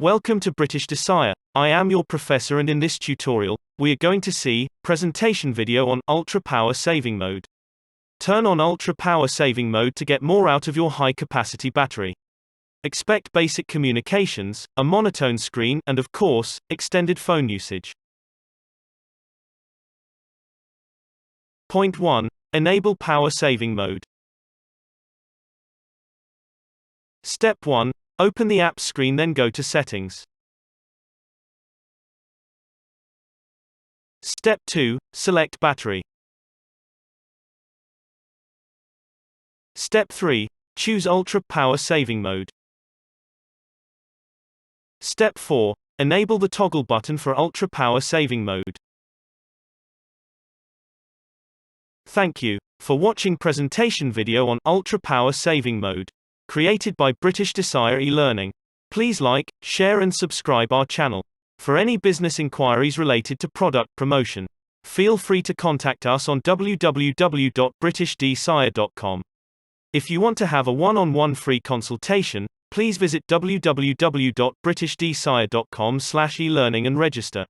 Welcome to British Desire. I am your professor, and in this tutorial, we are going to see presentation video on ultra power saving mode. Turn on ultra power saving mode to get more out of your high capacity battery. Expect basic communications, a monotone screen, and of course, extended phone usage. Point 1. Enable power saving mode. Step 1. Open the app screen, then go to Settings. Step 2. Select Battery. Step 3. Choose Ultra Power Saving Mode. Step 4. Enable the toggle button for Ultra Power Saving Mode. Thank you for watching presentation video on Ultra Power Saving Mode, created by British Desire eLearning. Please like, share and subscribe our channel. For any business inquiries related to product promotion, feel free to contact us on www.britishdesire.com. If you want to have a one-on-one free consultation, please visit www.britishdesire.com/elearning and register.